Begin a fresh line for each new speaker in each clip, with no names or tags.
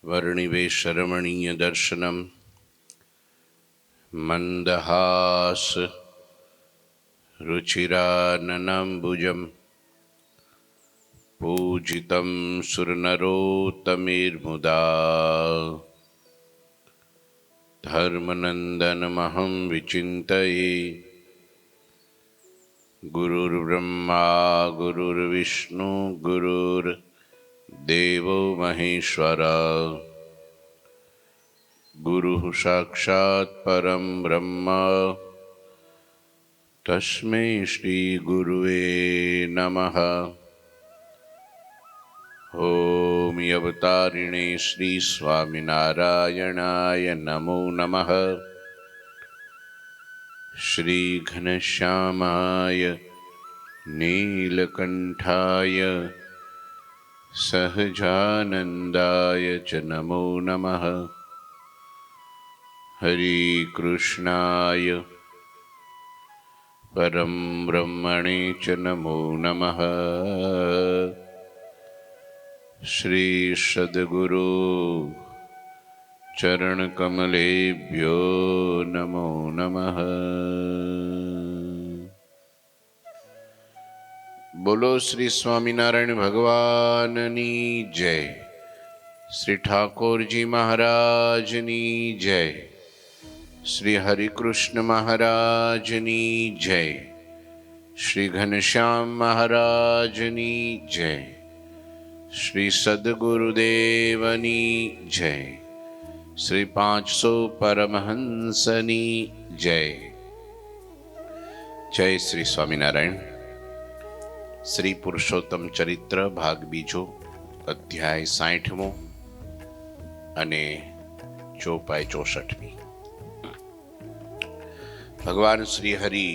वर्णिवेशरमणीयदर्शनं मन्दहास रुचिराननाम्बुजं पूजितं सुरनरोत्तमेर्मुदा धर्मनन्दनमहं विचिन्तये। गुरुर्ब्रह्मा गुरुर्विष्णु गुरुर्देवो महेश्वरा गुरुः साक्षात् परं ब्रह्म तस्मै श्री गुरुवे नमः। ओम अवतारिणे श्री स्वामिनारायणाय नमो नमः। श्री घनश्यामाय नीलकंठाय सहजानंदाय च नमो नमः। हरे कृष्णाय परम ब्रह्मणे च नमो नमः। श्री सद्गुरु चरण कमलेभ्यो नमो नमः। बोलो श्री स्वामीनारायण भगवाननी जय। श्री ठाकुर जी महाराजनी जय। श्री हरिकृष्ण महाराजनी जय। श्री घनश्याम महाराजनी जय। श्री सद्गुरुदेवनी जय। श्री 500 परमहंसनी जय। जय श्री स्वामीनारायण। श्री पुरुषोत्तम चरित्र भाग बीजो अध्याय 60मो અને ચોપાઈ 64મી। ભગવાન શ્રી હરિ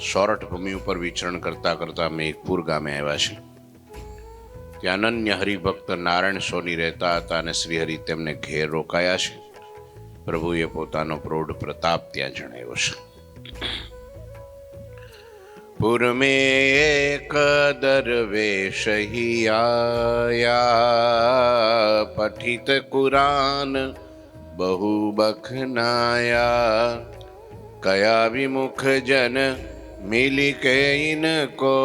સોરઠ ભૂમિ ઉપર વિચરણ કરતા કરતા મેઘપુર ગામે આવ્યા છે। ત્યાં અનન્ય હરિભક્ત નારાયણ સોની રહેતા હતા અને શ્રીહરિ તેમને ઘેર રોકાયા છે। પ્રભુએ પોતાનો પ્રૌઢ પ્રતાપ ત્યાં જણાવ્યો છે। પુર મે એક દરવેશ હી આયા પઠિત કુરાન बहु बखनाया कया विमुख जन मिली के इनको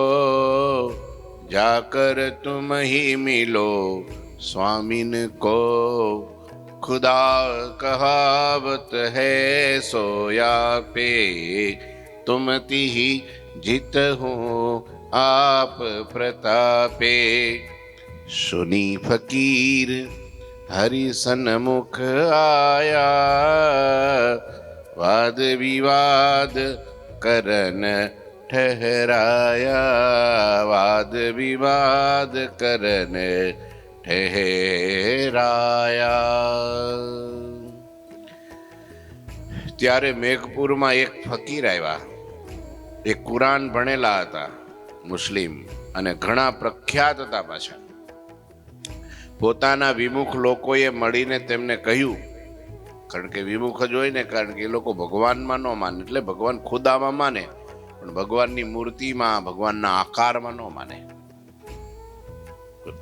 जाकर तुम ही मिलो स्वामिन को। खुदा कहावत है सोया पे तुम तिहि जित हो आप प्रतापे। सुनी फकीर हरि सन्मुख आया वाद विवाद करन ठहराया। वाद विवाद करन ठहराया। ત્યારે મેઘપુરમાં એક ફકીર આવ્યા। એ કુરાન ભણેલા હતા, મુસ્લિમ, અને ઘણા પ્રખ્યાત હતા પાછા। પોતાના વિમુખ લોકોએ મળીને તેમને કહ્યું, કારણ કે વિમુખ જ હોય ને, કારણ કે એ લોકો ભગવાનમાં ન માને, એટલે ભગવાન ખુદામાં માને પણ ભગવાનની મૂર્તિમાં, ભગવાનના આકારમાં ન માને।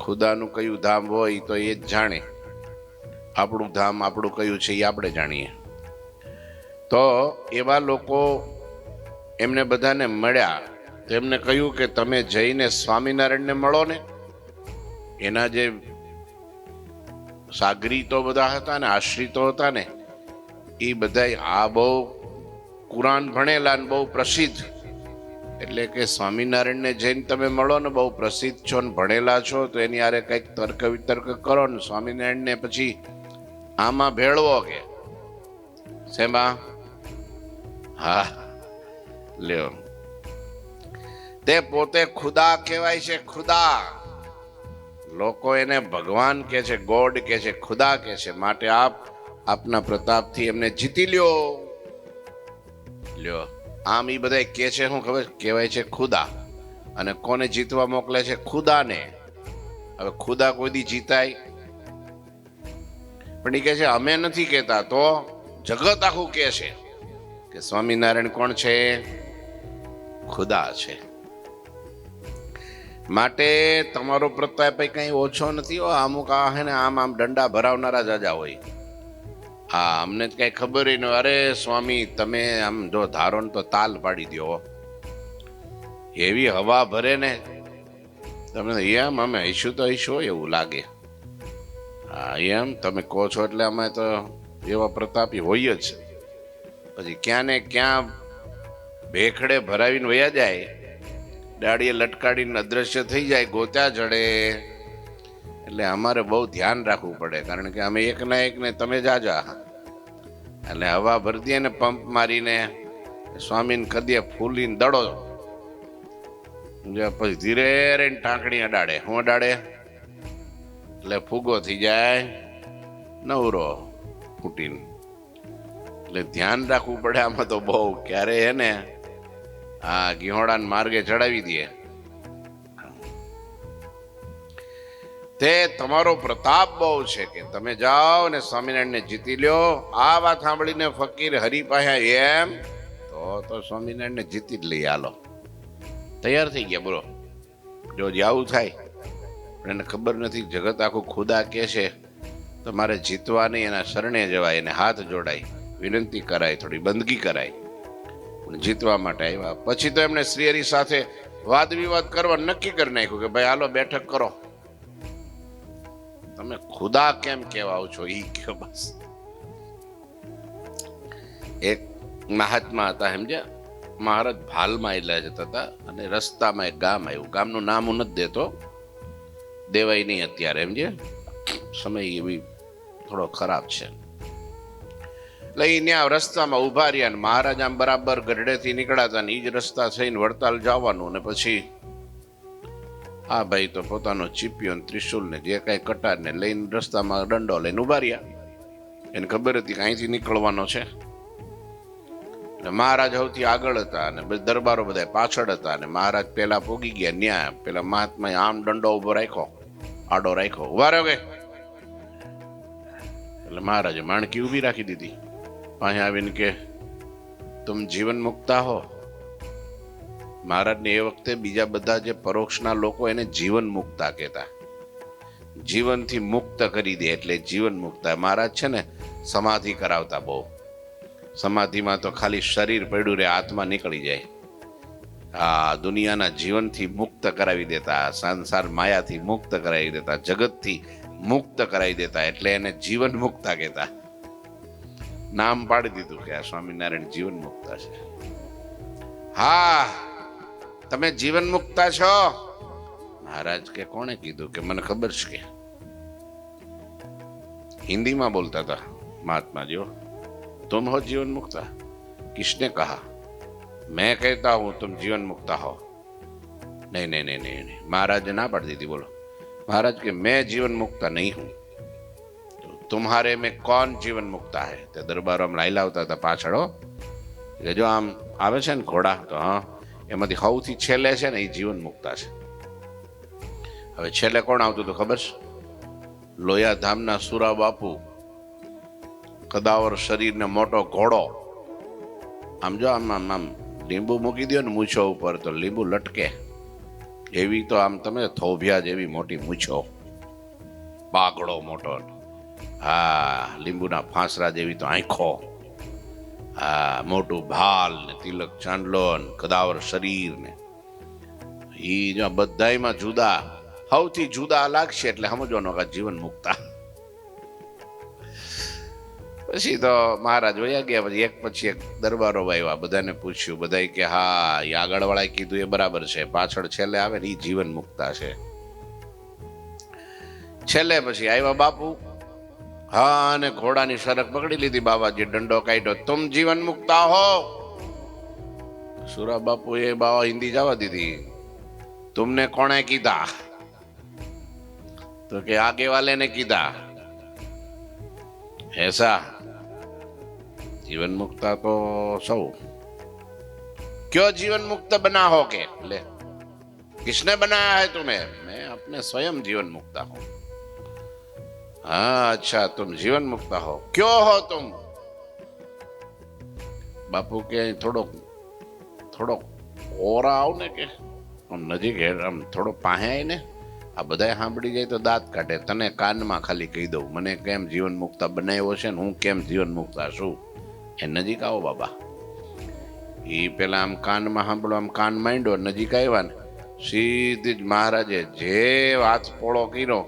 ખુદાનું કયું ધામ હોય તો એ જ જાણે, આપણું ધામ આપણું કયું છે એ આપણે જાણીએ। તો એવા લોકો એમને બધાને મળ્યા। તેમને કહ્યું કે તમે જઈને સ્વામિનારાયણને મળો ને। એના જે સાગરીતો બધા હતા ને, આશ્રિતો હતા ને, એ બધા આ બહુ કુરાન ભણેલા ને બહુ પ્રસિદ્ધ, એટલે કે સ્વામિનારાયણને જઈને તમે મળો ને, બહુ પ્રસિદ્ધ છો ને ભણેલા છો, તો એની આરે કંઈક તર્ક વિતર્ક કરો ને સ્વામિનારાયણને પછી આમાં ભેળવો કે શેમાં? હા લ્યો, તે પોતે ખુદા કહેવાય છે। ખુદા લોકો એને ભગવાન કે છે, ગોડ કે છે, ખુદા કે છે। માટે આપ આપના પ્રતાપથી એમને જીતી લ્યો। લ્યો, આમ એ બધા કે છે, શું ખબર કહેવાય છે? ખુદા। અને કોને જીતવા મોકલે છે? ખુદાને। હવે ખુદા કોઈ દી જીતાય? પણ એ કહે છે અમે નથી કહેતા, તો જગત આખું કહે છે કે સ્વામિનારાયણ કોણ છે? ખુદા છે। માટે તમારો પ્રતાપ કઈ ઓછો નથી હો. અમુક આ હે ને આમ આમ દંડા ભરાવનારા જાજા હોય. હા, અમને જ કઈ ખબર ન. અરે સ્વામી તમે આમ જો ધારો ને તો તાલ પાડી દો. એવી હવા ભરે ને તમે એમ અમે હઈશું તો હઈશું એવું લાગે. હા એમ તમે કહો છો એટલે અમે તો એવા પ્રતાપી હોય જ. પછી ક્યાં ને ક્યાં ભેખડે ભરાવીને વયા જાય, દાડીએ લટકાડીને અદ્રશ્ય થઈ જાય, ગોત્યા જડે. એટલે અમારે બહુ ધ્યાન રાખવું પડે, કારણ કે અમે એક ના એક ને તમે જાજા. એટલે હવા ભરી દઈએ ને પંપ મારીને સ્વામીને કદીએ ફૂલીને દડો, પછી ધીરે રહીને ટાંકણી અડાડે. હું અડાડે એટલે ફૂગો થઈ જાય નવરો ફૂટીને. એટલે ધ્યાન રાખવું પડે આમાં તો બહુ. ક્યારે હે ને હા ગિહોડાને માર્ગે ચડાવી દે. તે તમારો પ્રતાપ બહુ છે કે તમે જાઓ ને સ્વામિનારાયણને જીતી લ્યો. આ વાત સાંભળીને ફકીર હરી પાસે એમ તો સ્વામિનારાયણને જીતી જ લઈ હાલો. તૈયાર થઈ ગયા બોલો. જો આવું થાય પણ એને ખબર નથી જગત આખું ખુદા કે છે તો મારે જીતવા નહીં, એના શરણે જવાય, એને હાથ જોડાય, વિનંતી કરાય, થોડી બંદગી કરાય, જીતવા માટે આવ્યા. પછી તો એમણે શ્રીહરિ સાથે વાદ વિવાદ કરવા નક્કી કરી નાખ્યું કે ભાઈ હાલો બેઠક કરો. તમે ખુદા કેમ કહેવાઓ છો ઈ કયો બસ. એક મહાત્મા હતા સમજ્યા, મહારાજ ભાલમાં એટલા જતા હતા અને રસ્તામાં એક ગામ આવ્યું. ગામનું નામ હું નથી દેતો, દેવાય નહીં અત્યારે સમજે, સમય એવી થોડો ખરાબ છે. એટલે એ ત્યાં રસ્તામાં ઉભા રહ્યા. મહારાજ આમ બરાબર ગઢડેથી નીકળાતા ને એ જ રસ્તા થઈને વડતાલ જવાનું. ને પછી આ ભાઈ તો પોતાનો ચીપિયો ને ત્રિશુલ ને જે કઈ કટાર ને લઈને રસ્તામાં દંડો લઈને ઉભા રહ્યા. એને ખબર હતી કે અહીંથી નીકળવાનો છે. મહારાજ સૌથી આગળ હતા અને દરબારો બધા પાછળ હતા. અને મહારાજ પેલા પોગી ગયા. ન્યા પેલા મહાત્માએ આમ દંડો ઉભો રાખ્યો, આડો રાખ્યો, ઉભા રહ્યો કે. એટલે મહારાજે માણકી ઉભી રાખી દીધી. અહીં આવીને કે તુમ જીવન મુક્તા હો. મહારાજને એ વખતે બીજા બધા જે પરોક્ષના લોકો એને જીવન મુક્તા કહેતા. જીવનથી મુક્ત કરી દે એટલે જીવન મુક્તા. મહારાજ છે ને સમાધિ કરાવતા બહુ. સમાધિમાં તો ખાલી શરીર પડ્યું રે, આત્મા નીકળી જાય. આ દુનિયાના જીવનથી મુક્ત કરાવી દેતા, સંસાર માયાથી મુક્ત કરાવી દેતા, જગતથી મુક્ત કરાવી દેતા. એટલે એને જીવન મુક્તા કહેતા. નામ પાડી દીધું કે આ સ્વામિનારાયણ જીવન મુક્તા છે. હા તમે જીવન મુક્તા છો. મહારાજ કે કોણે કીધું? કે મને ખબર છે. કે હિન્દીમાં બોલતા હતા મહાત્માજીઓ. तुम हो जीवन मुक्ता? किसने कहा? मैं कहता हूं तुम जीवन मुक्ता हो. नहीं नहीं नहीं नहीं नहीं, महाराज ने ना पढ़ दी थी. बोलो महाराज के मैं जीवन मुक्ता नहीं हूं. तो तुम्हारे में कौन जीवन मुक्ता है? तो दरबार में लाइला होता था पाछड़ो કે જો આમ આવે છે ને ઘોડા, તો હા એમાંથી સૌથી છેલ્લે છે ને એ જીવન મુક્તા છે. હવે છેલ્લે કોણ આવતું હતું ખબર છે? લોયા ધામના સુરા બાપુ, કદાવર શરીર ને મોટો ઘોડો. આમ જો આમ આમ આમ લીંબુ મૂકી દો ને મૂછો ઉપર તો લીંબુ લટકે એવી તો આમ તમે થોભિયા જેવી મોટી મૂછો, બાગડો મોટો. હા લીંબુના ફાંસરા જેવી તો આંખો. હા મોટું ભાલ ને તિલક ચાંદલો ને કદાવર શરીર ને ઈ જો બધાયમાં જુદા, સૌથી જુદા લાગશે એટલે સમજવાનો કે જીવન મુક્તા. પછી તો મહારાજ વયા ગયા. પછી એક પછી એક દરબારો આવ્યા, બધાને પૂછ્યું. બધા કે હા એ આગળ વાળાએ કીધું એ બરાબર છે, પાછળ છેલ્લે આવે ને એ જીવન મુક્તા છે. છેલ્લે પછી આવ્યા બાપુ. હા અને ઘોડાની સરક પકડી લીધી. બાબાજી દંડો કાઢ્યો. તુમ જીવન મુક્તા હો. સુરા બાપુ એ બાવા હિન્દી જવા દીધી. तुमने કોણે કીધા? તો કે આગે વાલે ને કીધા. ऐसा जीवन मुक्ता तो सौ क्यों जीवन मुक्त बना हो के? ले किसने बनाया है तुम्हें? मैं अपने स्वयं जीवन मुक्ता हूं. हाँ अच्छा तुम जीवन मुक्ता हो. क्यों हो तुम? बापू के थोड़ो थोड़ो और आओ ने के આમ નજીક આમ થોડો પાસે આવીને આ બધાય સાંભળી જાય તો દાંત કાઢે. તને કાનમાં ખાલી કહી દઉં, મને કેમ જીવન મુક્તા બનાવ્યો છે ને હું કેમ જીવન મુક્તા છું. એ નજીક આવો બાબા. એ પેલા આમ કાનમાં સાંભળો, આમ કાન માંડ્યો, નજીક આવ્યા ને સીધી જ મહારાજે જે હાથ પોળો કર્યો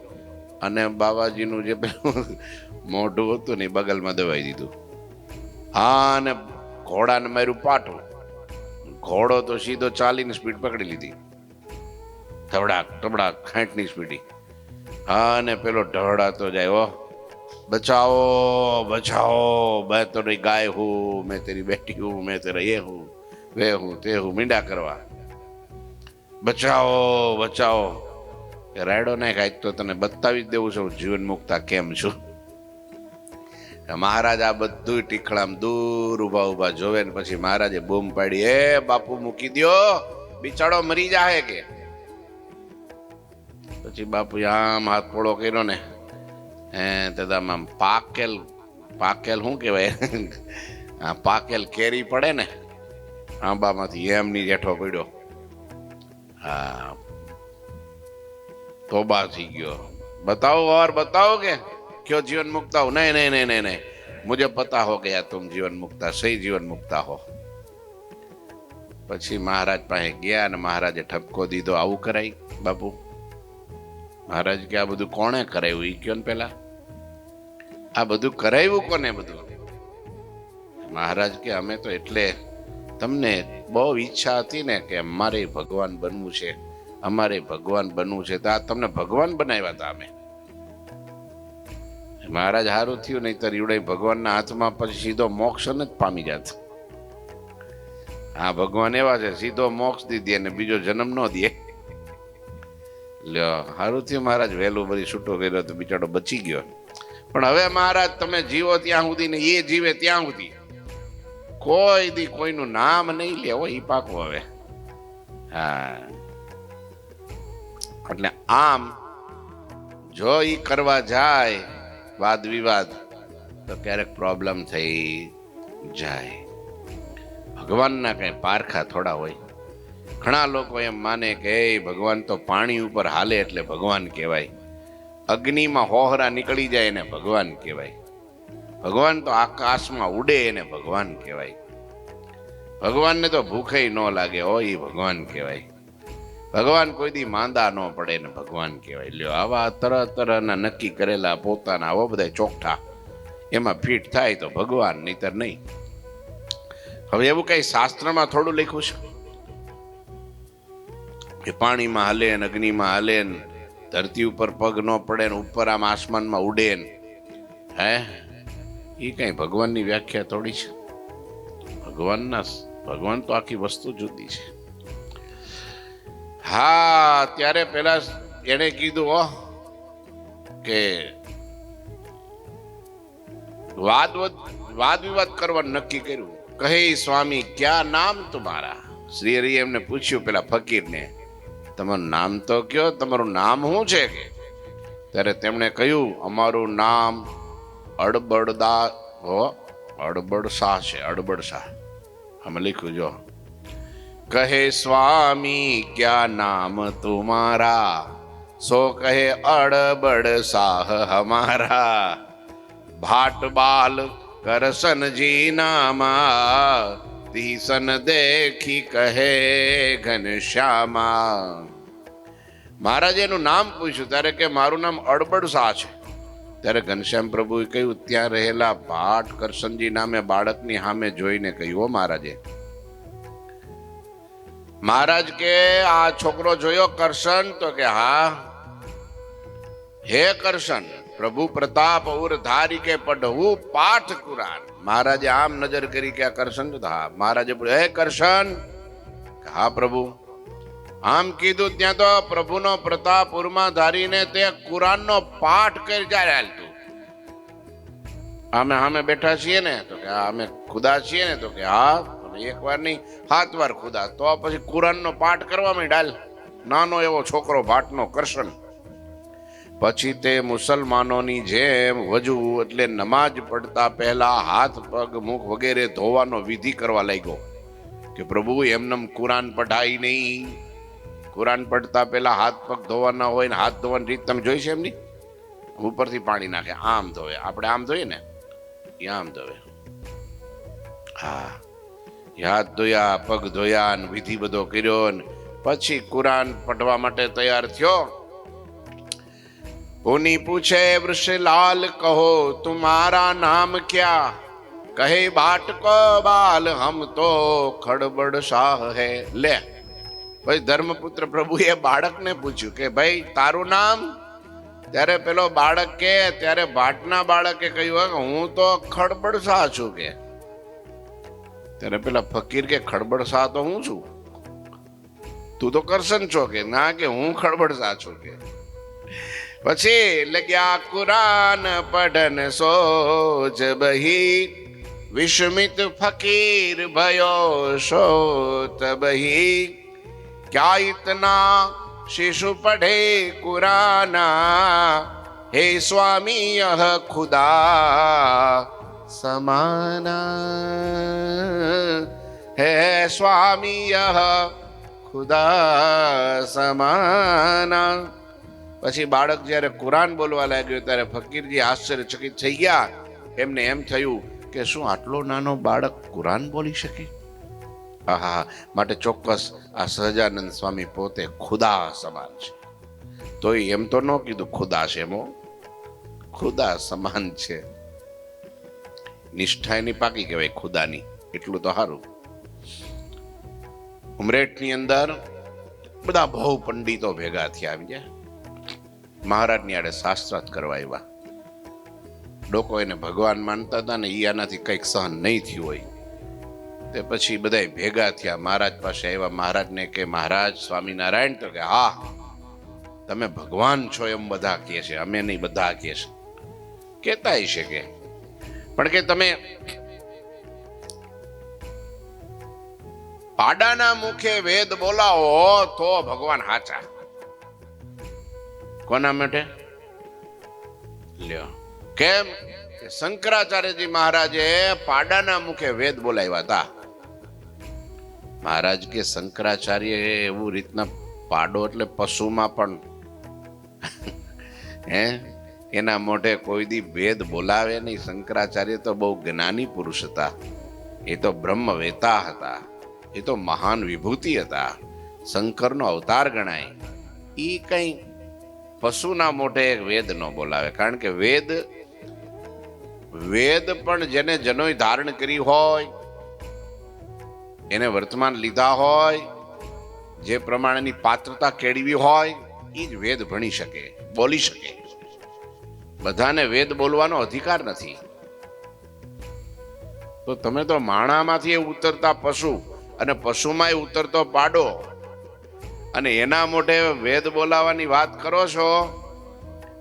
અને બાબાજીનું જે પેલું મોઢું હતું ને બગલમાં દબાઈ દીધું. હા, અને ઘોડાને માર્યું પાટું. ઘોડો તો સીધો 40ની સ્પીડ પકડી લીધી, ધબડાક ધબડાક 60ની સ્પીડી. હા, અને પેલો ઢળાતો જાય, ઓ બચાઓ બચાઓ, मैं तो नहीं गाय हूँ, मैं तेरी बेटी हूँ, मैं तेरा ये हूँ वे हूँ તે હું મીંડા કરવા, બચાવો બચાવો. રાયડો નાખ, આજ તો તને બતાવી જ દેવું છે હું જીવન મુક્તા કેમ છું. મહારાજ આ બધું ટીખળામ દૂર ઉભા ઉભા જોવે ને પછી મહારાજે બૂમ પાડી, એ બાપુ મૂકી દ્યો, બિચારો મરી જાહે કે. પછી બાપુ આમ હાથ પોળો કર્યો ને આમ પાકેલ પાકેલ શું કહેવાય, પાકેલ કેરી પડે ને આંબામાંથી એમની જેઠો પડ્યો. હા, તોબા થઈ ગયો. बताओ और बताओ के क्यों जीवन मुक्ता हो? नहीं नहीं नहीं नहीं नहीं, मुझे पता हो गया तुम जीवन मुक्ता, सही जीवन मुक्ता हो. પછી મહારાજ પાસે ગયા અને મહારાજે ઠપકો દીધો, આવું કરાય બાપુ? મહારાજ કે આ બધું કોણે કરાવ્યું એ કયો ને પેલા, આ બધું કરાવ્યું કોને બધું? મહારાજ કે અમે તો એટલે તમને બહુ ઈચ્છા હતી ને કે અમારે ભગવાન બનવું છે, અમારે ભગવાન બનવું છે, તો આ તમને ભગવાન બનાવ્યા હતા અમે. મહારાજ હારું થયું, નહીં તો રીવડે ભગવાનના હાથમાં પછી સીધો મોક્ષ જ પામી જાત. હા, ભગવાન એવા છે, સીધો મોક્ષ દીધી અને બીજો જન્મ ન દે. લ્યો, હારું થયું મહારાજ વહેલું બધી છૂટો કર્યો તો બિચારો બચી ગયો. પણ હવે મહારાજ તમે જીવો ત્યાં સુધી ને એ જીવે ત્યાં સુધી કોઈ દી કોઈનું નામ નહીં લેવો, એ પાકો હવે. હા, એટલે આમ જો ઈ કરવા જાય વાદ વિવાદ તો ક્યારેક પ્રોબ્લેમ થઈ જાય. ભગવાનના કઈ પારખા થોડા હોય. ઘણા લોકો એમ માને કે એ ભગવાન તો પાણી ઉપર હાલે એટલે ભગવાન કહેવાય, અગ્નિમાં હોહરા નીકળી જાય એને ભગવાન કહેવાય, ભગવાન તો આકાશમાં ઉડે એને ભગવાન કહેવાય, ભગવાનને તો ભૂખે ન લાગે હોય એ ભગવાન કહેવાય, ભગવાન કોઈ દી માંદા ન પડે ને ભગવાન કહેવાય. લ્યો, આવા તરહના નક્કી કરેલા પોતાના આવા બધા ચોકઠા એમાં ફિટ થાય તો ભગવાન, નહીતર નહીં. હવે એવું કઈ શાસ્ત્રમાં થોડું લખ્યું છે કે પાણીમાં હાલે ને અગ્નિમાં હાલે ને ધરતી ઉપર પગ ન પડે ને ઉપર આમ આસમાનમાં ઉડે ને? હે, એ કઈ ભગવાનની વ્યાખ્યા થોડી છે. ભગવાન તો આખી વસ્તુ જુદી છે. હા, ત્યારે પેલા એને કીધું કે વાદ વિવાદ કરવા નક્કી કર્યું. કહે સ્વામી ક્યાં નામ તુમારા? શ્રી હરિ એમને પૂછ્યું પેલા ફકીરને, તમારું નામ તો કયો, તમારું નામ શું છે કે? ત્યારે તેમણે કહ્યું, અમારું નામ અડબડ શાહ છે, અડબડ શાહ. આમાં લખ્યું જો, કહે સ્વામી ક્યા નામ તુમારા? સો કહે અડબડ શાહ હમારા, ભાટ બાલ કરસન જી નામા, તીસન દેખી કહે ઘનશ્યામા. મહારાજે એનું નામ પૂછ્યું ત્યારે કે મારું નામ અડબડ શાહ છે. ત્યારે ઘનશ્યામ પ્રભુએ કહ્યું, ત્યાં રહેલા ભાટ કરસનજી નામે બાળકની સામે જોઈને કહ્યું, મહારાજે. મહારાજ કે આ છોકરો જોયો કરશન? તો કે હા. હે કરશન, પ્રભુ પ્રતાપ ઉર ધારી કે પઢવું પાઠ કુરાન. મહારાજે આમ નજર કરી કે આ કરશન? હા. મહારાજે બોલ્યો, હે કરશન? હા પ્રભુ. આમ કીધું ત્યાં તો પ્રભુનો પ્રતાપ ઉરમાં ધારીને તે કુરાનનો પાઠ કરી જાય હાલતું. અમે બેઠા છીએ ને? તો કે અમે ખુદા છીએ ને? તો કે હા. એક વાર નહીં 7 વાર ખુદા. તો પછી કુરાનનો પાઠ કરવા માંડ. નાનો એવો છોકરો ભાટનો કરશન. પછી તે મુસલમાનોની જેમ વજુ એટલે નમાજ પડતા પહેલા હાથ પગ મુખ વગેરે ધોવાનો વિધિ કરવા લાગ્યો કે પ્રભુ એમનેમ કુરાન પઢાઈ નહીં, કુરાન પડતા પહેલા હાથ પગ ધોવાના હોય ને હાથ ધોવાની રીત તમે જોઈ છે એમની? ઉપરથી પાણી નાખે, આમ ધોવે. આપણે આમ ધોઈએ ને, એ આમ ધોવે. હા, હાથ ધોયા, પગ ધોયા ને વિધિ બધો કર્યો ને પછી કુરાન પઢવા માટે તૈયાર થયો. પુની પૂછે વૃષલાલ કહો તુમારા નામ ક્યા? કહે બાટ કો બાલ હમ તો ખડબડ શાહ હે. લે ભાઈ, ધર્મપુત્ર પ્રભુએ બાળકને પૂછ્યું કે ભાઈ તારું નામ? ત્યારે પેલો બાળક કે, ત્યારે ભાટના બાળકે કહ્યું કે હું તો ખડબડ શાહ છું કે. ત્યારે પેલા ફકીર કે ખડબડ શાહ તો હું છું, તું તો કરશન છો કે. ના કે હું ખડબડ શાહ છું કે. પછી લગ્યા કુરાન પઢન સોજ બહી, વિસ્મિત ફકીર ભયો સોત બહી. क्या इतना शिशु पढ़े कुराना, हे स्वामी यह खुदा समाना, हे स्वामी यह ખુદા સમાના. પછી બાળક જ્યારે કુરાન બોલવા લાગ્યું ત્યારે ફકીરજી આશ્ચર્યચકિત થઈ ગયા. એમને એમ થયું કે શું આટલો નાનો બાળક કુરાન બોલી શકે? આહા, માટે ચોક્કસ આ સહજાનંદ સ્વામી પોતે ખુદા સમાન છે. તો એમ તો ન કીધું ખુદા છે, એમો ખુદા સમાન છે. નિષ્ઠા એની પાકી કહેવાય ખુદાની, એટલું તો સારું. ઉમરેઠની અંદર બધા બહુ પંડિતો ભેગા થયા. આવી ગયા મહારાજની આડે શાસ્ત્રાર્થ કરવા આવ્યા. લોકો એને ભગવાન માનતા હતા ને એ આનાથી કંઈક સહન નહીં થયું હોય તે પછી બધા ભેગા થયા, મહારાજ પાસે આવ્યા. મહારાજને કે મહારાજ સ્વામિનારાયણ, તો કે હા તમે ભગવાન છો એમ બધા કહે છે, અમે નહીં બધા કહે છે. કહેતા હશે કે પણ કે તમે પાડાના મુખે વેદ બોલાવો તો ભગવાન હાચા. કોના માટે? લ્યો, કેમ? શંકરાચાર્યજી મહારાજે પાડાના મુખે વેદ બોલાવ્યા હતા. મહારાજ કે શંકરાચાર્ય એવું રીતના પાડો એટલે પશુમાં પણ હે એના મોઢે કોઈ દી વેદ બોલાવે નહીં. શંકરાચાર્ય તો બહુ જ્ઞાની પુરુષ હતા, એ તો બ્રહ્મવેતા હતા, એ તો મહાન વિભૂતિ હતા, શંકરનો અવતાર ગણાય. ઈ કઈ પશુના મોઢે વેદ ન બોલાવે. કારણ કે વેદ પણ જેને જનોય ધારણ કરી હોય, એને વર્તમાન લીધા હોય, જે પ્રમાણેની પાત્રતા કેળવી હોય એ જ વેદ ભણી શકે, બોલી શકે. બધાને વેદ બોલવાનો અધિકાર નથી. તો તમે તો માણામાંથી ઉતરતા પશુ અને પશુમાં ઉતરતો પાડો અને એના મોઢે વેદ બોલાવાની વાત કરો છો.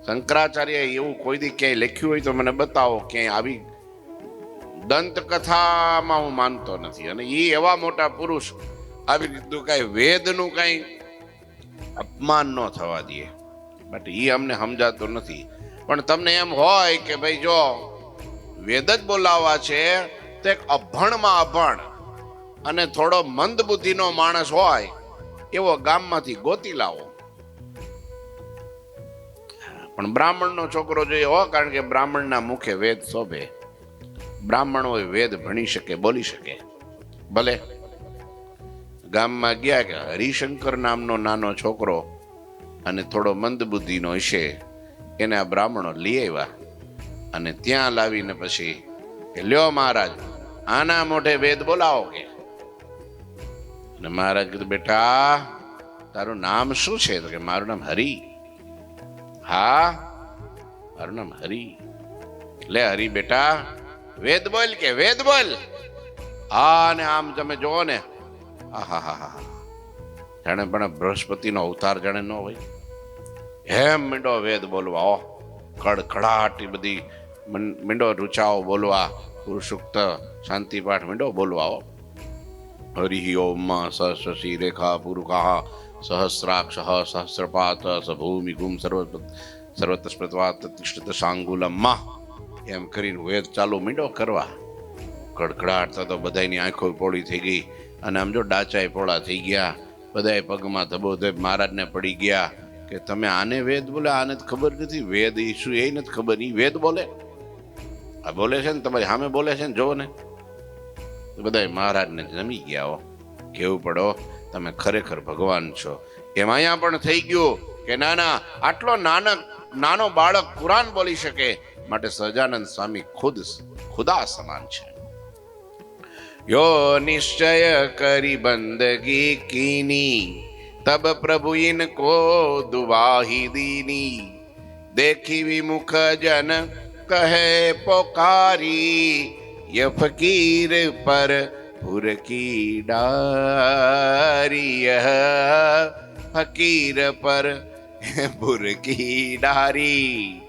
શંકરાચાર્ય એવું કોઈ દી ક્યાંય લખ્યું હોય તો મને બતાવો. ક્યાંય આવી દંતકથામાં હું માનતો નથી. અને એ એવા મોટા પુરુષ આવી રીતનું કઈ વેદનું કઈ અપમાન ન થવા દે. બટ એ અમને સમજાતો નથી. પણ તમને એમ હોય કે ભાઈ જો વેદ જ બોલાવવા છે તો એક અભણમાં અભણ અને થોડો મંદ બુદ્ધિનો માણસ હોય એવો ગામમાંથી ગોતી લાવો. પણ બ્રાહ્મણનો છોકરો જોઈએ હો, કારણ કે બ્રાહ્મણના મુખે વેદ શોભે. બ્રાહ્મણ હોય વેદ ભણી શકે, બોલી શકે. ભલે ગામમાં ગયા કે હરિશંકર નામનો નાનો છોકરો અને થોડો મંદ બુદ્ધિનો હશે, એને આ બ્રાહ્મણો લઈ આવ્યા અને ત્યાં લાવીને પછી કે લ્યો મહારાજ આના મોઢે વેદ બોલાવો કે. અને મહારાજ કીધું બેટા તારું નામ શું છે? તો કે મારું નામ હરિ. હા મારું નામ હરિ. લે હરિ બેટા વેદ બોલ કે વેદ બોલ. હા ને આમ તમે જોવો ને જાણે પણ બૃહસ્પતિનો અવતાર જાણે ન હોય એમ મીંડો વેદ બોલવા. કડકડાટી બધી મીંડો રૂચાઓ બોલવા. પુરુષુક્ત શાંતિપાઠ મીંડો બોલવા. હરિ ઓમ સહસ્રશી રેખા પુરુષા સહસ્રાક્ષ સહસ્રપાત સભૂમિ ગુમ સર્વતસ્પૃતવાતિષ્ઠિત સાંગુલમ્મા એમ કરીને વેદ ચાલુ મીંડો કરવા. કડકડાટતા તો બધાની આંખો પોળી થઈ ગઈ અને આમ જો ડાચાએ પોળા થઈ ગયા બધાય પગમાં ધબોધબ મહારાજને પડી ગયા કે તમે આને વેદ બોલે, આને તો ખબર નથી વેદ ઈ શું, એ નથી ખબર, ઈ વેદ બોલે, આ બોલે છે ને તમારી સામે બોલે છે ને, જોવો ને. બધા મહારાજને જમી ગયા. હો કેવું પડો, તમે ખરેખર ભગવાન છો. એમ અહીંયા પણ થઈ ગયું કે ના ના, આટલો નાનો બાળક કુરાન બોલી શકે, માટે સહજાનંદ સ્વામી ખુદા સમાન છે. યો નિશ્ચય કરી બંદગી કીની, તબ પ્રભુ ઇनको દુવાહી દીની. देखी विमुख जन कहे पोकारी, ये फकीर पर पुर की डारी, फकीर पर पुर की डारी.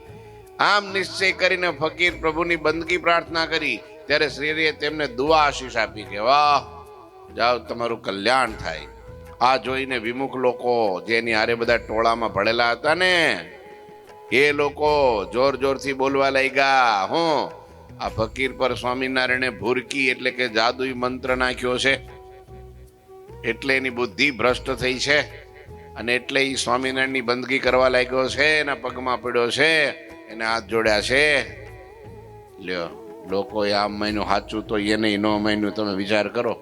આમ નિશ્ચય કરીને ફકીર પ્રભુની બંદગી પ્રાર્થના કરી ત્યારે શ્રીએ તેમને દુઆ આશીષ આપી કે વાહ, જાઓ તમારું કલ્યાણ થાય. આ જોઈને વિમુખ લોકો જેની હારે બધા ટોળામાં ભળેલા હતા ને, એ લોકો જોર જોરથી બોલવા લાગ્યા, હું આ ફકીર પર સ્વામિનારાયણે ભૂરકી એટલે કે જાદુઈ મંત્ર નાખ્યો છે, એટલે એની બુદ્ધિ ભ્રષ્ટ થઈ છે, અને એટલે એ સ્વામિનારાયણની બંદગી કરવા લાગ્યો છે, એના પગમાં પડ્યો છે, એને હાથ જોડ્યા છે. લ્યો, લોકોએ આમ માન્યું સાચું તો એને ન માન્યું, તમે વિચાર કરો.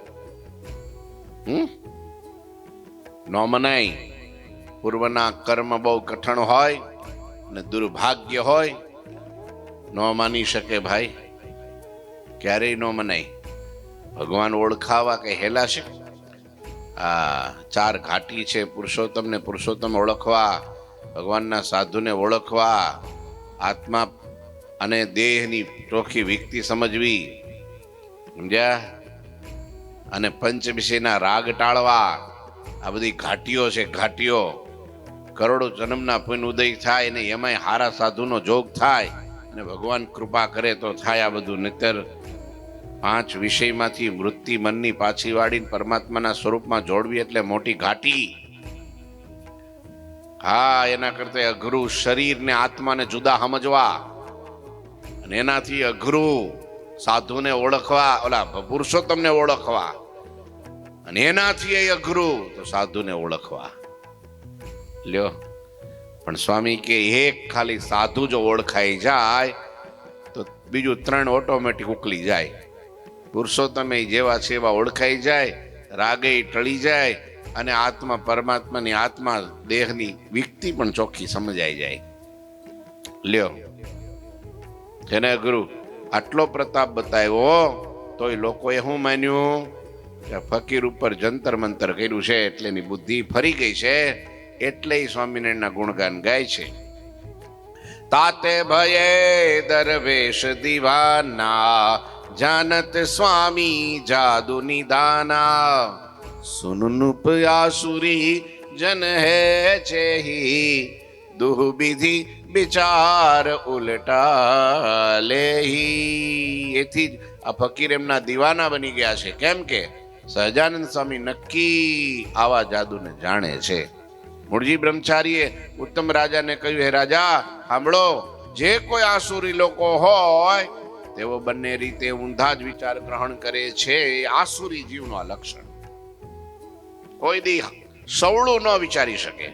ન મનાય. પૂર્વના કર્મ બહુ કઠણ હોય ને દુર્ભાગ્ય હોય, ન માની શકે ભાઈ, ક્યારેય ન મનાય. ભગવાન ઓળખાવા કે હેલા છે? આ 4 ઘાટી છે પુરુષોત્તમ ઓળખવા, ભગવાનના સાધુને ઓળખવા, આત્મા અને દેહની ચોખ્ખી વિકતિ સમજવી, સમજ્યા, અને પંચ વિષયના રાગ ટાળવા. આ બધી ઘાટીઓ છે, ઘાટીઓ. કરોડો જન્મના પુણ્ય ઉદય થાય ને એમાંય હારા સાધુનો જોગ થાય અને ભગવાન કૃપા કરે તો થાય આ બધું. નહીતર 5 વિષયમાંથી વૃત્તિ મનની પાછી વાળીને પરમાત્માના સ્વરૂપમાં જોડવી એટલે મોટી ઘાટી. હા, એના કરતા અઘરું શરીરને આત્માને જુદા સમજવા, અને એનાથી અઘરું સાધુને ઓળખવા, ઓલા પુરુષોત્તમને ઓળખવા, અને એનાથી અઘરું તો સાધુને ઓળખવા. લ્યો, પણ સ્વામી કે એક ખાલી સાધુ જો ઓળખાઈ જાય તો બીજું 3 ઓટોમેટિક ઉકલી જાય. પુરુષોત્તમ જેવા છે એવા ઓળખાઈ જાય, રાગે ટળી જાય, અને આત્મા પરમાત્માની આત્મા દેહની વિકતિ પણ ચોખ્ખી સમજાઈ જાય. લ્યો, જેને ગુરુ આટલો પ્રતાપ બતાવ્યો તોય લોકોએ શું માન્યું કે ફકીર ઉપર જંતર મંતર કર્યું છે એટલે એની બુદ્ધિ ફરી ગઈ છે, એટલે સ્વામિનારાયણના ગુણગાન ગાય છે. તાતે ભયે દરવેશ દીવાના, જાનત સ્વામી જાદુ નિદાના. સુનુપ આસુરી જન હે ચેહી, દુહ વિધિ વિચાર ઉલટા લેહી. એથી જ આ ફકીર એમના દીવાના બની ગયા છે. કેમ કે સહજાનંદ સ્વામી નક્કી આવા જાદુને જાણે છે. મૂળજી બ્રહ્મચારીએ ઉત્તમ રાજાને કહ્યું, હે રાજા સાંભળો, જે કોઈ આસુરી લોકો હોય તેઓ બંને રીતે ઊંધા જ વિચાર ગ્રહણ કરે છે. આસુરી જીવનું આ લક્ષણ. કોઈ દી સવળું ન વિચારી શકે.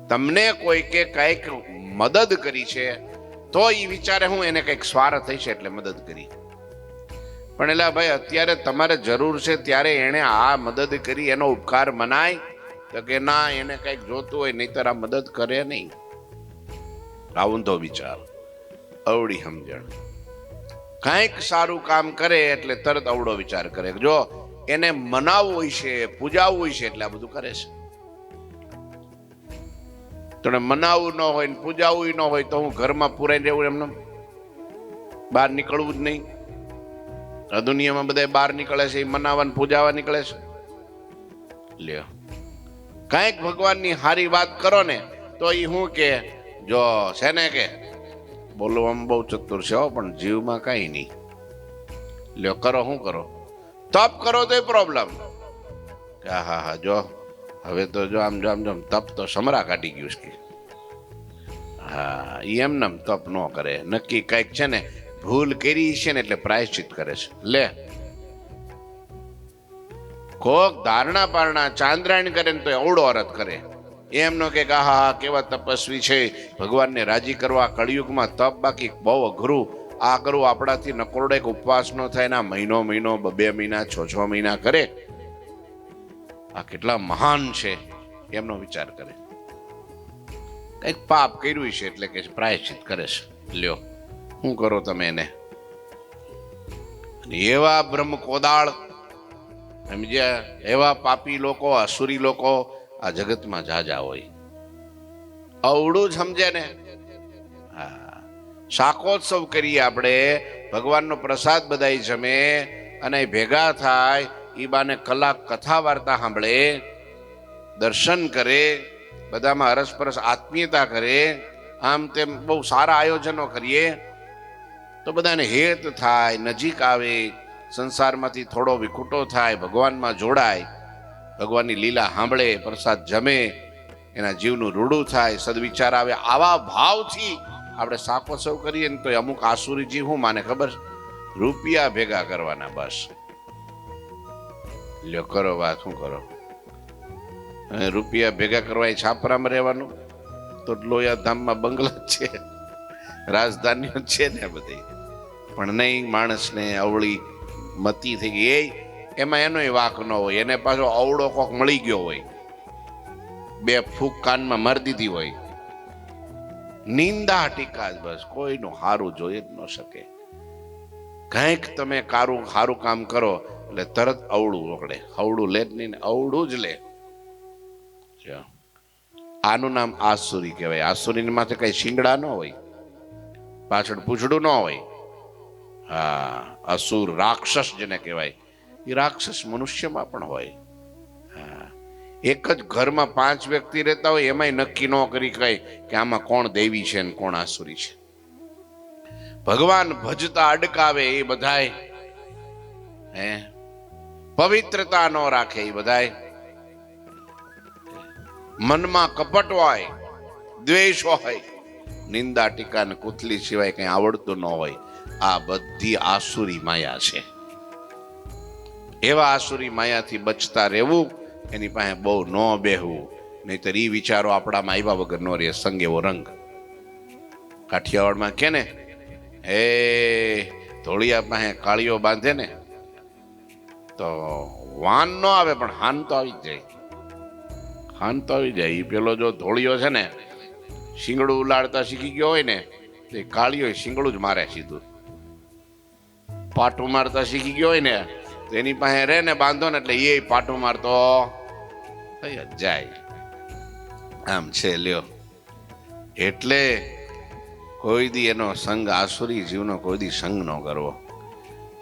તમને કોઈ કે કઈક મદદ કરી છે તો એ વિચારે હું એને કઈક સ્વાર્થ થઈ છે એટલે મદદ કરી. પણ એલા ભાઈ, અત્યારે તમારે જરૂર છે ત્યારે એને આ મદદ કરી, એનો ઉપકાર મનાય? તો કે ના, એને કઈક જોતું હોય, નહીતર આ મદદ કરે નહીં. ઊંધો વિચાર, અવળી સમજણ. કઈક સારું કામ કરે એટલે તરત અવળો વિચાર કરે. જો એને મનાવવું હોય છે, પૂજાવવું હોય છે એટલે આ બધું કરે છે. તો મનાવવું ન હોય ને પૂજાવવું ન હોય તો હું ઘરમાં પુરાઈ રહેવું, એમને બહાર નીકળવું જ નહીં. આ દુનિયામાં બધા બહાર નીકળે છે, એ મનાવવા ને પૂજાવા નીકળે છે. લ્યો, કઈક ભગવાનની હારી વાત કરો ને તો એ શું કે, જો છે ને કે બોલવામાં બહુ ચતુર છે પણ જીવમાં કઈ નહીં. લ્યો, કરો, શું કરો? તપ કરો તો પ્રોબ્લેમ. હા હા હા, જો હવે તો જો આમ તપ તો સમરા કાઢી ગયું છે. હા, એમને તપ ન કરે, નક્કી કઈક છે ને ભૂલ કરી છે ને એટલે પ્રાયશ્ચિત કરે છે. લે, કોક ધારણા પારણા ચાંદ્રાયણ કરે ને તો અવળો અરથ કરે. એમ ન કે હા હા કેવા તપસ્વી છે, ભગવાનને રાજી કરવા કળિયુગમાં તપ બાકી બહુ અઘરું, આ કરવું આપણાથી નકોરડે ઉપવાસ ન થાય ના મહિનો મહિનો 2 મહિના 6 મહિના કરે, આ કેટલા મહાન છે એમનો વિચાર કરે. કઈક પાપ કર્યું છે એટલે કે પ્રાયશ્ચિત કરે છે. લ્યો શું કરો તમે એને? એવા બ્રહ્મ કોદાળ સમજ્યા, એવા પાપી લોકો અસુરી લોકો આ જગતમાં જાજા હોય. અવળું જ સમજે ને. હા, શાકોત્સવ કરીએ આપણે, ભગવાનનો પ્રસાદ બધાય જમે અને ભેગા થાય, ઈ બાને કલાક કથા વાર્તા સાંભળે, દર્શન કરે, બધામાં અરસપરસ આત્મીયતા કરે, આમ તેમ બહુ સારા આયોજનો કરીએ તો બધાને હેત થાય, નજીક આવે, સંસારમાંથી થોડો વિખૂટો થાય, ભગવાનમાં જોડાય, ભગવાનની લીલા સાંભળે, પ્રસાદ જમે, એના જીવનું રૂડું થાય, સદવિચાર આવે. આવા ભાવથી આપણે શાકોત્સવ કરીએ ને તો અમુક આસુરી જીવ શું માને ખબર? રૂપિયા ભેગા કરવાના બસ. લ્યો કરો વાત, શું કરો? રૂપિયા ભેગા કરવા છાપરામાં રહેવાનું તો લોયા ધામમાં બંગલા જ છે, રાજધાનીઓ છે ને બધી. પણ નહીં, માણસને અવળી મતી થઈ ગઈ. એમાં એનોય વાક ન હોય, એને પાછો અવળો કોક મળી ગયો હોય, 2 ફૂક કાનમાં મારી દીધી હોય, નિંદા ટીકા જ બસ, કોઈનું હારું જોઈ જ ન શકે. કંઈક તમે સારું કામ કરો એટલે તરત અવળું રોકડે. અવળું લે જ નહીં, અવળું જ લે. આનું નામ આસુરી કહેવાય. આસુરીની માથે કઈ શિંગડા ન હોય, પાછળ પૂછડું ન હોય. હા, અસુર રાક્ષસ જેને કહેવાય, એ રાક્ષસ મનુષ્યમાં પણ હોય. હા, એક જ ઘરમાં 5 વ્યક્તિ રહેતા હોય, એમાંય નક્કી ન કરી કઈ કે આમાં કોણ દેવી છે ને કોણ આસુરી છે. ભગવાન ભજતા અડકાવે એ બધાય પવિત્રતા ન રાખે, એ બધાય મનમાં કપટ હોય, દ્વેષ હોય, નિંદા ટીકા ને કુથલી સિવાય કઈ આવડતું ન હોય. આ બધી આસુરી માયા છે. એવા આસુરી માયાથી બચતા રહેવું, એની પાસે બહુ ન બેહવું, નહીતર ઈ વિચારો આપણામાં આવ્યા વગર નો રહે. સંગ એવો રંગ. કાઠિયાવાડમાં કે ને, એ ધોળિયા પાસે કાળીઓ બાંધે ને તો વાન ન આવે પણ હાન તો આવી જ જાય. હાન તો આવી જાય. એ પેલો જો ધોળિયો છે ને શિંગડું ઉલાડતા શીખી ગયો હોય ને, એ કાળીઓ શિંગડું જ મારે સીધું. પાટું મારતા શીખી ગયો હોય ને તો એની પાસે રે ને બાંધો ને એટલે એ પાટું મારતો થઈ જ જાય. આમ છે લ્યો. એટલે કોઈ દી એનો સંગ, આસુરી જીવનો કોઈ દી સંગ ન કરવો.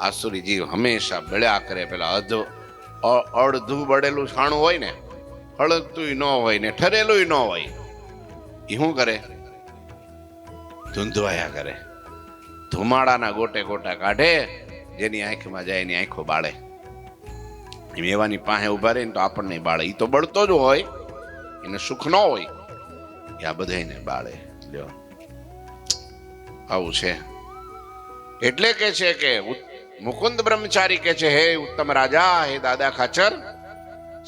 આસુરી જીવ હંમેશા બળ્યા કરે. પેલા અડધું બળેલું છાણું હોય ને, હળગતું ન હોય ને ઠરેલું ન હોય, એ શું કરે? ધૂંધવાયા કરે. ધુમાડાના ગોટે ગોટા કાઢે, જેની આંખમાં જાય એની આંખો બાળે. એવાની પાસે ઉભા રહે ને તો આપણને બાળે. એ તો બળતો જ હોય, એને સુખ ન હોય, એ આ બધાને બાળે. લ્યો, આવું છે. એટલે કે છે કે મુકુંદ બ્રહ્મચારી કે છે, હે ઉત્તમ રાજા, હે દાદા ખાચર,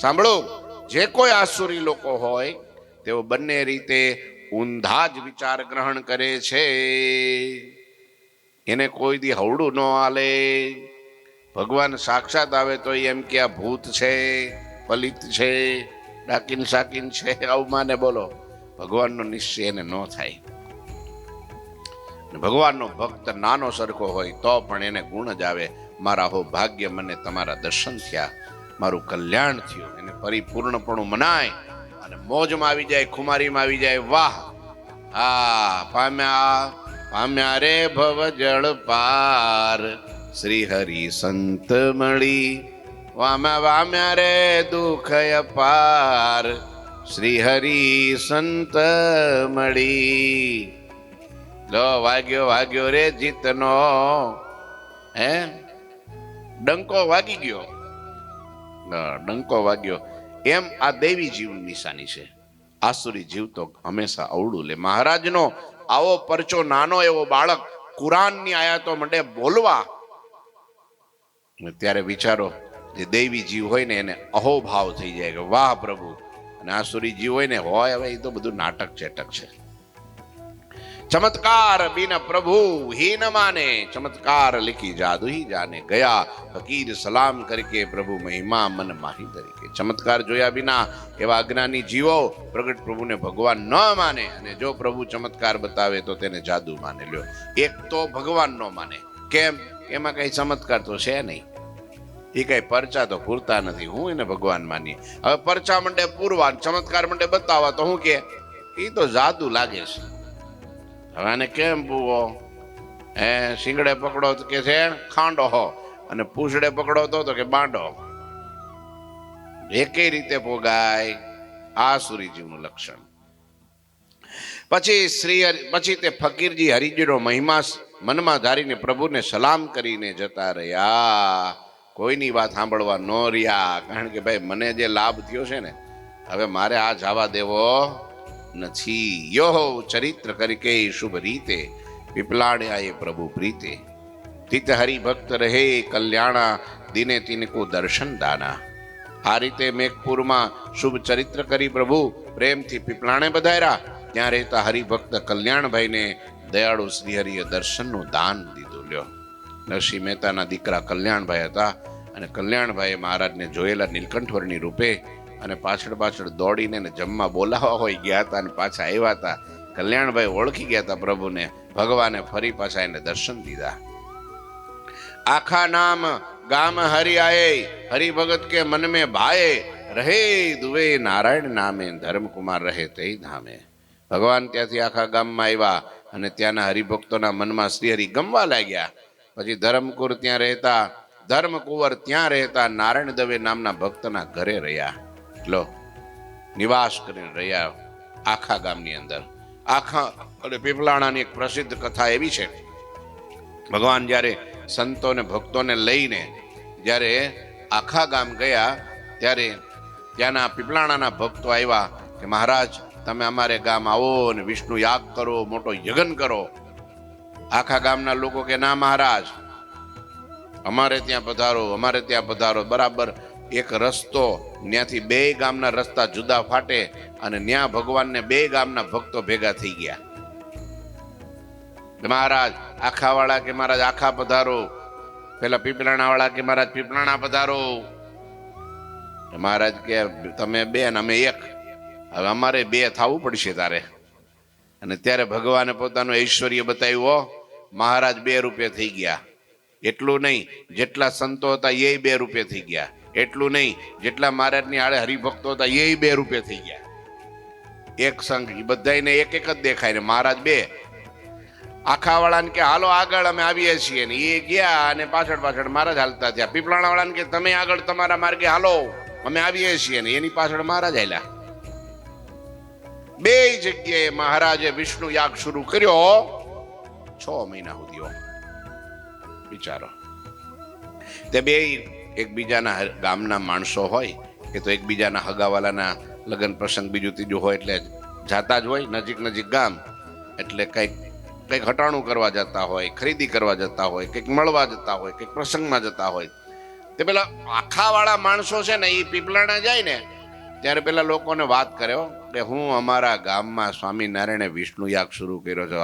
સાંભળો, જે કોઈ આસુરી લોકો હોય તેઓ બંને રીતે ઊંધા જ વિચાર ગ્રહણ કરે છે. એને કોઈ દી હવડું ન હાલે. ભગવાન સાક્ષાત આવે તો એમ કે આ ભૂત છે, પલિત છે, ડાકીન શાકીન છે, અવમાને બોલો. ભગવાનનો નિશ્ચય એને ન થાય. ભગવાનનો ભક્ત નાનો સરખો હોય તો પણ એને ગુણ જ આવે, મારા હો ભાગ્ય, મને તમારા દર્શન થયા, મારું કલ્યાણ થયું. એને પરિપૂર્ણપણું મનાય અને મોજમાં આવી જાય, ખુમારીમાં આવી જાય. વાહ, હા, પામ્યા રે ભવ જળ પાર, શ્રી હરિ સંત મળી, વામ્યા રે દુઃખ અપાર, શ્રી હરિ સંત મળી. લો વાગ્યો રે જીતનો, ડંકો વાગી ગયો, ડંકો વાગ્યો. એમ આ દેવી જીવની નિશાની છે. આસુરી જીવ તો હંમેશા અવળું લે. મહારાજનો આવો પરચો, નાનો એવો બાળક કુરાનની આયાતો મંડે બોલવા, ત્યારે વિચારો જે દૈવી જીવ હોય ને એને અહોભાવ થઈ જાય કે વાહ પ્રભુ, અને આસુરી જીવ હોય ને હોય હવે એ તો બધું નાટક ચેટક છે. चमत्कार बिन प्रभु ही न माने, चमत्कार लिखी जादू ही जाने, गया फकीर सलाम करके प्रभु महिमा मन माही तरीके. चमत्कार જોયા વિના એવા અજ્ઞાની જીવો પ્રગટ પ્રભુને ભગવાન ન માને, અને જો પ્રભુ ચમત્કાર બતાવે તો તેને જાદુ માને લ્યો. એક તો ભગવાન ન માને. કેમ? એમાં કઈ ચમત્કાર તો છે નહીં, એ કઈ પરચા તો પૂરતા નથી, હું એને ભગવાન માની. હવે પરચા મંડે પૂરવા, ચમત્કાર મંડે બતાવવા તો હું કે એ તો જાદુ લાગે છે. હવે આને કેમ પૂવો? શીંગડે પકડો તો કે છે ખાંડો હો, અને પૂછડે પકડો તો કે બાંડો. એકે રીતે પોગાય. આ સુરીજીનું લક્ષણ. પછી તે ફકીરજી હરિજીનો મહિમા મનમાં ધારીને પ્રભુને સલામ કરીને જતા રહ્યા. કોઈની વાત સાંભળવા ન રહ્યા, કારણ કે ભાઈ મને જે લાભ થયો છે ને, હવે મારે આ જવા દેવો નથી. યો ચરિત્ર કરીકે શુભ રીતે, પીપલાણ્યા પ્રભુ પ્રીતે, તિત હરિભક્ત રહે કલ્યાણા, દિને તિનકો દર્શન દાના. આ રીતે મેઘપુરમાં શુભ ચરિત્ર કરી પ્રભુ પ્રેમથી પીપલાણે બધાયરા. ત્યાં રહેતા હરિભક્ત કલ્યાણભાઈને દયાળુ શ્રીહરિએ દર્શનનું દાન દીધું. લ્યો, નરસિંહ મહેતાના દીકરા કલ્યાણભાઈ હતા, અને કલ્યાણભાઈએ મહારાજને જોયેલા નીલકંઠવરની રૂપે, અને પાછળ દોડીને જમવા બોલાવવા હોય ગયા હતા, અને પાછા આવ્યા હતા. કલ્યાણભાઈ ઓળખી ગયા હતા પ્રભુને. ભગવાને ફરી પાછા એને દર્શન દીધા. આખા નામ ગામ હરિ આયે, હરિ ભગત કે મન મેં ભાયે, રહે દુવે નારાયણ નામે, ધર્મકુમાર રહે તે ધામે. ભગવાન ત્યાંથી આખા ગામમાં આવ્યા, અને ત્યાંના હરિભક્તોના મનમાં શ્રીહરિ ગમવા લાગ્યા. પછી ધર્મકુંવર ત્યાં રહેતા નારાયણ દવે નામના ભક્તના ઘરે રહ્યા. લો, નિવાસ કરીને રહ્યા આખા ગામની અંદર. આખા અને પીપલાણાની એક પ્રસિદ્ધ કથા એવી છે, ભગવાન જ્યારે સંતો ને ભક્તોને લઈને જ્યારે આખા ગામ ગયા, ત્યારે ત્યાંના પીપલાણાના ભક્તો આવ્યા કે મહારાજ તમે અમારે ગામ આવો અને વિષ્ણુ યાગ કરો, મોટો યજ્ઞ કરો. આખા ગામના લોકો કે ના મહારાજ, અમારે ત્યાં પધારો, અમારે ત્યાં પધારો. બરાબર એક રસ્તો, ત્યાંથી બે ગામના રસ્તા જુદા ફાટે, અને ત્યાં ભગવાનને બે ગામના ભક્તો ભેગા થઈ ગયા. મહારાજ આખા વાળા કે મહારાજ આખા પધારો, પેલા પીપલાણા વાળા કે મહારાજ પીપલાણા પધારો. મહારાજ કે તમે બે ને અમે એક, હવે અમારે બે થવું પડશે તારે. અને ત્યારે ભગવાને પોતાનું ઐશ્વર્ય બતાવ્યું. મહારાજ 2 રૂપિયા થઈ ગયા. એટલું નહીં, જેટલા સંતો હતા એ 2 રૂપિયા થઈ ગયા. એટલું નહીં, જેટલા મહારાજની આડે હરિભક્તો હતા એ 2 રૂપિયા થઈ ગયા. એક સંઘ, બધાને એક જ દેખાય ને મહારાજ 2. આખા વાળાને કે હાલો આગળ અમે આવીએ છીએ, ને એ ગયા, અને પાછળ મહારાજ હાલતા થયા. પીપલાણા વાળાને કે તમે આગળ તમારા માર્ગે હાલો, અમે આવીએ છીએ, ને એની પાછળ મહારાજ હાલ્યા. 2 જગ્યાએ મહારાજે વિષ્ણુ યાગ શરૂ કર્યો 6 મહિના સુધી. વિચારો, તે 2 એકબીજાના ગામના માણસો હોય, એ તો એકબીજાના હગાવાલાના લગ્ન પ્રસંગ બીજું ત્રીજું હોય એટલે જાતા જ હોય. નજીક ગામ એટલે કંઈક હટાણું કરવા જતા હોય, ખરીદી કરવા જતા હોય, કંઈક મળવા જતા હોય, કંઈક પ્રસંગમાં જતા હોય. તે પેલા આખા વાળા માણસો છે ને, એ પીપલાણા જાય ને ત્યારે પેલા લોકોને વાત કર્યો કે હું અમારા ગામમાં સ્વામિનારાયણે વિષ્ણુ યાગ શરૂ કર્યો છે.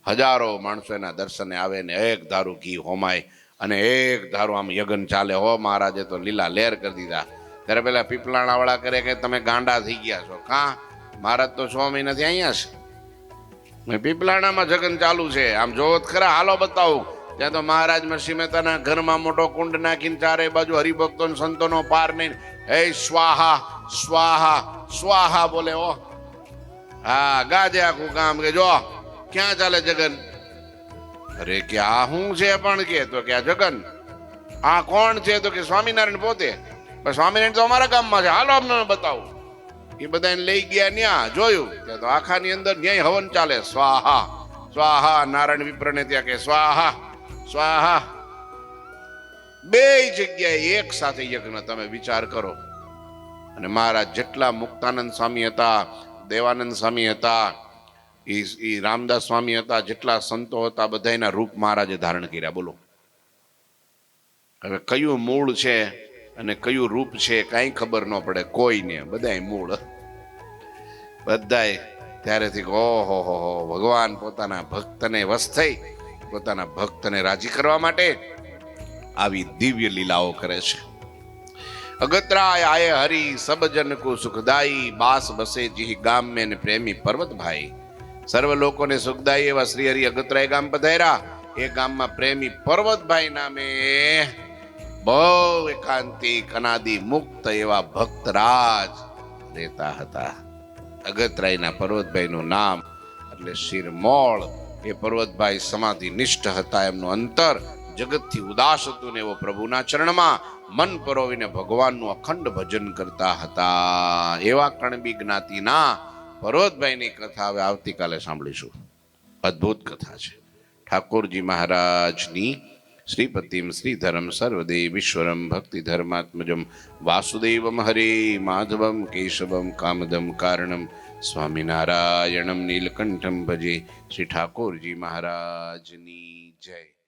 હજારો માણસો એના દર્શને આવે ને એક ધારું ઘી હોમાય, અને એક ધારું આમ યજ્ઞ ચાલે. હો મહારાજે તો લીલા લેર કરી દીધા. ત્યારે પેલા પીપલાણા વાળા કરે કે તમે ગાંડા થઈ ગયા છો. કાં? મહારાજ તો 6 મહિનાથી અહીંયા છે, પીપલાણામાં જગન ચાલુ છે. આમ જોત ખરા, હાલો બતાવું. ત્યાં તો મહારાજ નરસિંહ મહેતાના ઘરમાં મોટો કુંડ નાખીને ચારે બાજુ હરિભક્તો સંતોનો પાર નહીં. હે સ્વાહા સ્વાહા સ્વાહા બોલે. ઓ હા, ગાજે આખું ગામ કે જો ક્યાં ચાલે જગન. અરે કે આ શું છે પણ કે, તો કે આ જગન. આ કોણ છે? તો કે સ્વામિનારાયણ પોતે. સ્વામિનારાયણ તો અમારા ગામમાં છે, હાલો અમને બતાવું. એ બધાને લઈ ગયા, ન્યા જોયું ત્યાં તો આખાની અંદર ન્યાય હવન ચાલે. સ્વાહા સ્વાહા. નારાયણ વિપ્રને ત્યાં કે સ્વાહા સ્વાહા. 2 જગ્યાએ એક સાથે યજ્ઞ. તમે વિચાર કરો. અને મહારાજ જેટલા મુક્તાનંદ સ્વામી હતા, દેવાનંદ સ્વામી હતા, એ રામદાસ સ્વામી હતા, જેટલા સંતો હતા, બધાના રૂપ મહારાજે ધારણ કર્યા. બોલો, હવે કયું મૂળ છે અને કયું રૂપ છે કાંઈ ખબર ન પડે કોઈને, બધાય મૂળ, બધાય ત્યારેથી ઓહો હો ભગવાન પોતાના ભક્તને વશ થઈ પોતાના ભક્તને રાજી કરવા માટે આવી દિવ્ય લીલાઓ કરે છે. અગત્રાય આય હરી સબ જન કો સુખદાઈ, બાસ બસે જી ગામ મેં ને પ્રેમી પર્વતભાઈ. સર્વ લોકોને સુખદાઈ એવા શ્રી હરિ અગત્રાય ગામ પધાર્યા. એ ગામમાં પ્રેમી પર્વતભાઈ નામે બહુ એકાંતિક અનાદિ મુક્ત એવા ભક્તરાજ રહેતા હતા. અગત્રાયના પર્વતભાઈનું નામ એટલે શિરમોળ. એ પર્વતભાઈ સમાધિ નિષ્ઠ હતા. એમનું અંતર જગતથી ઉદાસ હતું ને એવો પ્રભુના ચરણમાં મન પરોવીને ભગવાનનું અખંડ ભજન કરતા હતા. એવા કણબી જ્ઞાતિના પર્વતભાઈની કથા હવે આવતીકાલે સાંભળીશું. અદ્ભુત કથા છે. ઠાકોરજી મહારાજની શ્રીપતિમ શ્રીધરમ સર્વદેવીશ્વરમ ભક્તિ ધર્માત્મજમ વાસુદેવમ હરે માધવમ કેશવમ કામદમ કારણમ સ્વામિનારાયણમ નીલકંઠમ ભજે. શ્રી ઠાકોરજી મહારાજની જય.